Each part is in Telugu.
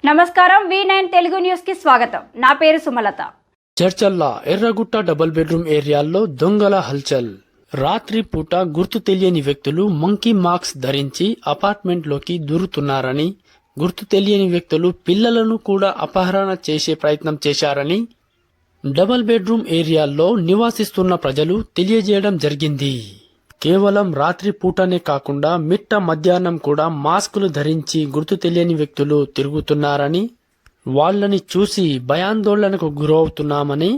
నమస్కారం V9 తెలుగు న్యూస్ కి స్వాగతం. నా పేరు సుమలత. చర్చల్ల ఎర్రగుట్ట డబుల్ బెడ్రూమ్ ఏరియాల్లో దొంగల హల్చల్. రాత్రి పూట గుర్తు తెలియని వ్యక్తులు మంకీ మాస్క్ ధరించి అపార్ట్మెంట్లోకి దూరుతున్నారని, గుర్తు తెలియని వ్యక్తులు పిల్లలను కూడా అపహరణ చేసే ప్రయత్నం చేశారని డబుల్ బెడ్రూమ్ ఏరియాల్లో నివాసిస్తున్న ప్రజలు తెలియజేయడం జరిగింది. కేవలం రాత్రి పూటనే కాకుండా మిట్ట మధ్యాహ్నం కూడా మాస్కులు ధరించి గుర్తు తెలియని వ్యక్తులు తిరుగుతున్నారని, వాళ్ళని చూసి భయాందోళనకు గురవుతున్నామని,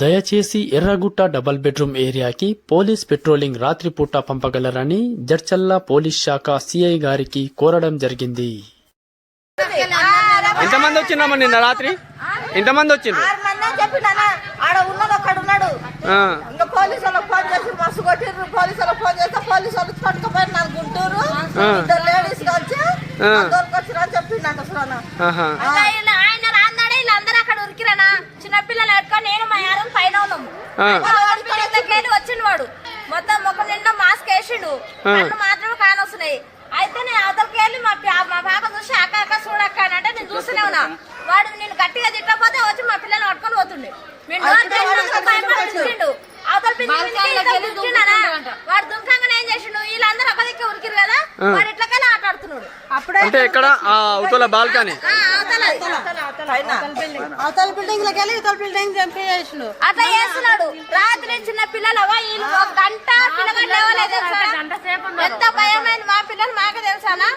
దయచేసి ఎర్రగుట్ట డబుల్ బెడ్రూమ్ ఏరియాకి పోలీస్ పెట్రోలింగ్ రాత్రిపూట పంపగలరని జడ్చల్ల పోలీస్ శాఖ సిఐ గారికి కోరడం జరిగింది. ఎంతమంది వచ్చిందమ్మా నిన్న రాత్రి? ఎంతమంది వచ్చిండ్రు? పోలీసులకు ఫోన్ చేసి మస్తు కొట్టిర్రు. పోలీసులకు ఫోన్ చేస్తే పోలీసులు పట్టుకుపోయి నాకు గుంటూరు ఇద్దరు లేడీస్ వచ్చి దొరికొచ్చిరా అని చెప్పిండు. ఆయన రాన్నాడే వీళ్ళందరూ అక్కడ ఉరికిరానా చిన్నపిల్లలు ఎట్టుకొని నేను మా యారం పైన ఉన్నాము. వచ్చిండు వాడు మొత్తం ముఖం నిండా మాస్క్ వేసిండు, కళ్ళు మాత్రమే కానొస్తున్నాయి. అయితే నేను అవతలకి వెళ్ళి మా పాప చూసి అక్క అక్క చూడక్క అని అంటే నేను చూస్తూనే ఉన్నా. వాడు నేను గట్టిగా తిట్టకపోతే వచ్చి మా పిల్లలు పట్టుకొని పోతుండే. వాడు దుంకంగా ఏం చేసిండు, వీళ్ళందరూ ఒక దిక్కే ఉరికిరు కదా, వాడు ఇట్లకెళ్ళి ఆట ఆడుతున్నాడు. అంటే ఎక్కడ అవతల బాల్కనీ అవతల బిల్డింగ్ లోకి వెళ్ళి ఇవతల బిల్డింగ్ చంపి చేసిండు. అట్లా చేస్తున్నాడు. రాత్రి చిన్న పిల్లలు వీళ్ళు ఒక గంట పిల్లగాడు లేవలేదు. ఎంత భయమైంది మా పిల్లలు మాకే తెలుసానా.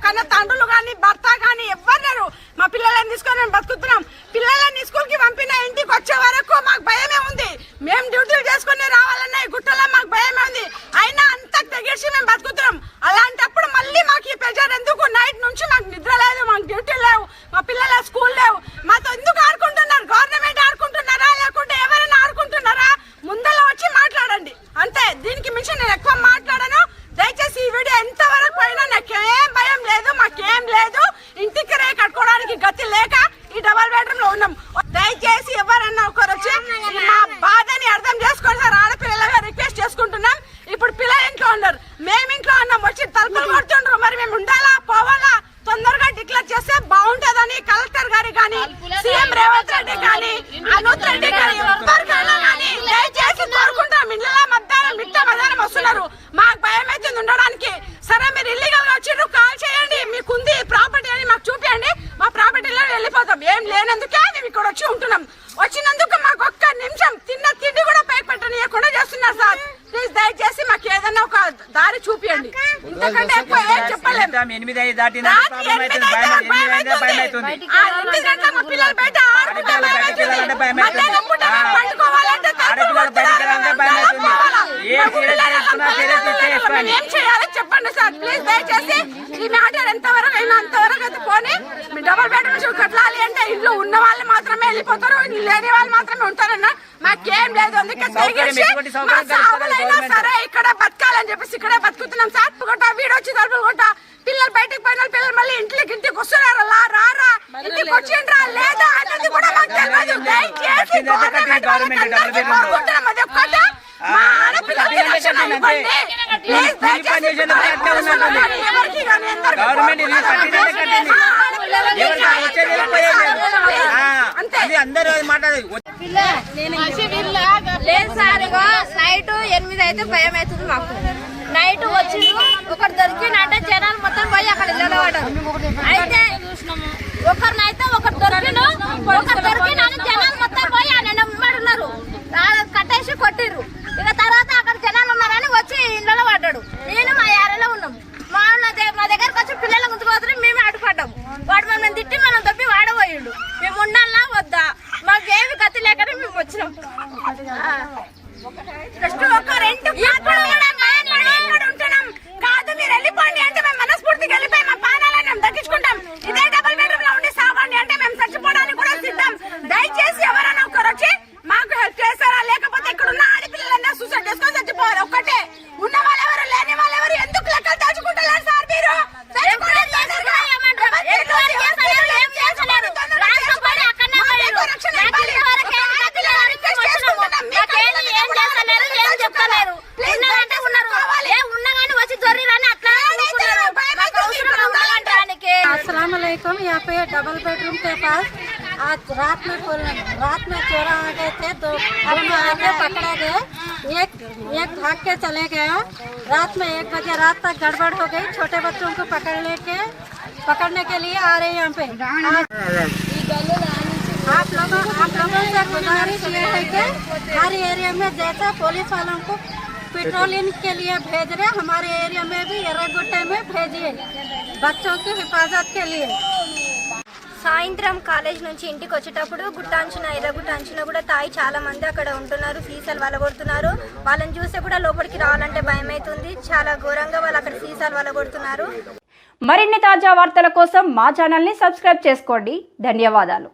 కన్నా తండ్రులు గాని భర్త గాని ఎవ్వరు లేరు. మా పిల్లలని తీసుకొని మేము బతుకుతున్నాం. పిల్లలని స్కూల్ కి పంపిన ఇంటికి వచ్చే వరకు మాకు భయమే ఉంది. మేము డ్యూటీలు చేసుకుని రావాలన్నా ఈ గుట్టలో మాకు భయమే ఉంది. అయినా అంత తెగేసి మేము బతుకుతున్నాం. అలాంటప్పుడు మళ్ళీ మాకు ఈ ప్రెజర్ ఎందుకు? నైట్ నుంచి మాకు నిద్ర లేదు, మాకు డ్యూటీ లేవు, మా పిల్లల స్కూల్ లేవు. మాతో ఎందుకు ఆడుకుంటున్నారు? గవర్నమెంట్ ఆడుకుంటున్నారా లేకుంటే ఎవరైనా ఆడుకుంటున్నారా? ముందర వచ్చి మాట్లాడండి అంతే. దీనికి మించి నేను ఎక్కువ మాట్లాడను. దయచేసి ఈ వీడియో ఎంతవరకు పోయినా నాకేం భయం లేదు, మాకేం లేదు. ఇంటికి రే కట్టుకోవడానికి గతి లేక ఈ డబుల్ బెడ్రూమ్ లో ఉన్నాం. దయచేసి ఎవరన్నా ఒకరు వచ్చి మా బాధని అర్థం చేసుకోండి సార్. ఆడపిల్లలుగా రిక్వెస్ట్ చేసుకుంటున్నాం. ఇప్పుడు పిల్లలు ఇంట్లో ఉన్నారు, మేము ఇంట్లో ఉన్నాం. వచ్చి తలుపులు కొడుతుండ్రు. మరి మేము ఉండాలా పోవాలా? తొందరగా డిక్లేర్ చేస్తే బాగుంటదని కలెక్టర్ గారి కానీ, సీఎం రేవంత్ రెడ్డి కానీ, అనూత్ రెడ్డి కానీ ఎవరికైనా కానీ దయచేసి కోరుకుంటాం. ఇళ్ళ మధ్యాహ్నం మిట్ట మధ్యాహ్నం వస్తున్నారు, మాకు భయం అవుతుంది ఉండడానికి. సరే మీరు ఇల్లీగల్ గా వచ్చిండ్రు, కాల్ చేయండి, మీకుంది ప్రాపర్టీ అని మాకు చూపించండి. మా ప్రాపర్టీలో వెళ్ళిపోతాం. ఏం లేనందుకే మేము ఇక్కడ వచ్చి ఉంటున్నాం. వచ్చినందుకు మాకు ఒక్క నిమిషం తిన్న తిండి కూడా పైకి పెట్టనీయకుండా చేస్తున్నారు సార్. ప్లీజ్ దయచేసి మాకు ఏదన్నా ఒక దారి చూపించండి. ఇంతకంటే ఎక్కువ ఏం చెప్పలేము. పిల్లలు బయట ఏం చేయాలి చెప్పండి సార్. ప్లీజ్ దయచేసి ఈ మ్యాటర్ ఎంతవరకు అయినా అంతవరకు అయితే పోనీ. మీ డబుల్ బెడ్రూమ్ కట్టాలి అంటే ఇల్లు ఉన్న వాళ్ళు మాత్రమే వెళ్ళిపోతారు, లేని వాళ్ళు మాత్రమే ఉంటారన్న. మాకేం లేదు. అందుకే సరే ఇక్కడ బతకాలని చెప్పేసి ఇక్కడే బతుకుతున్నాం సార్. వీడు వచ్చి తలుపులు కొట్ట పిల్లలు బయటకు పోయిన పిల్లలు మళ్ళీ ఇంటికి వస్తున్నారు. రారా ఇంటికి వచ్చిండ్రా లేదా అనేది కూడా మాకు తెలియదు. దయచేసి అది ఒక్కటే మా ఆడపిల్లలకి రక్షణ ఇవ్వండి. లేదు సార్, ఇగో నైట్ 8 అయితే భయం అవుతుంది మాకు. నైట్ వచ్చి ఒకటి దొరికినంటే జనాలు మొత్తం పోయి అక్కడ నిలబడ్డారు. అయితే ఒకరినైతే ఒకటి దొరికిన జనాలు మొత్తం పోయి ఆయన ఉన్నారు, కట్టేసి కొట్టిర్రు. ఇక తర్వాత అక్కడ జనాలు ఉన్నారని వచ్చి ఇంట్లో పడ్డాడు. నేను మా ఏరియాలో ఉన్నాం. మా దగ్గరకు వచ్చి పిల్లల ముందుకు పోతే మేమే అడ్డుపడ్డాము. వాడు మమ్మల్ని తిట్టి మనం తప్పి వాడబోయిండు. మేము ఉండాలా వద్దా మాకేమి గతి లేకనే మేము వచ్చినాం. కాదు మీరు వెళ్ళిపోండి అంటే మేము మనస్ఫూర్తిగా వెళ్ళిపోయి మా పానాలను మేము దక్కించుకుంటాం. ఇదే డబుల్ బెడ్రూమ్ లో ఉండి సావండి అంటే మేము చచ్చిపోవడానికి కూడా సిద్ధం. దయచేసి ఎవరైనా ఒకరు వచ్చి మాకు హెల్ప్ చేస్తారా? లేకపోతే ఇక్కడ ఉన్న ఆడపిల్లలన్నా సూసైడ్ చేసుకొని చచ్చిపోవాలి. ఒక్కటే ఉన్న వాళ్ళెవరు లేని వాళ్ళెవరు ఎందుకు లెక్కలు దాచుకుంటున్నారు సార్ మీరు? చెప్తలేరు. पास आज रात में चोरा आ गए थे, दोनों आगे पकड़े गए, एक भाग के चले गया। रात में 1 बजे रात तक गड़बड़ हो गई। छोटे बच्चों को पकड़ने के लिए आ रहे हैं यहाँ पे। आप लोगों से गुजारिश ये है कि हर एरिया में जैसा पुलिस वालों को पेट्रोलिंग के लिए भेज रहे, हमारे एरिया में भी एर्रगुट्टे में भेजिए बच्चों की हिफाजत के लिए। సాయంత్రం కాలేజ్ నుంచి ఇంటికి వచ్చేటప్పుడు గుట్టాంచున ఎర్రగుట్టాంచున కూడా తాయి చాలా మంది అక్కడ ఉంటున్నారు, సీసాలు వలగొడుతున్నారు. వాళ్ళని చూస్తే కూడా లోపలికి రావాలంటే భయం అవుతుంది. చాలా ఘోరంగా వాళ్ళు అక్కడ సీసాలు వలగొడుతున్నారు. మరిన్ని తాజా వార్తల కోసం మా ఛానల్ని సబ్స్క్రైబ్ చేసుకోండి. ధన్యవాదాలు.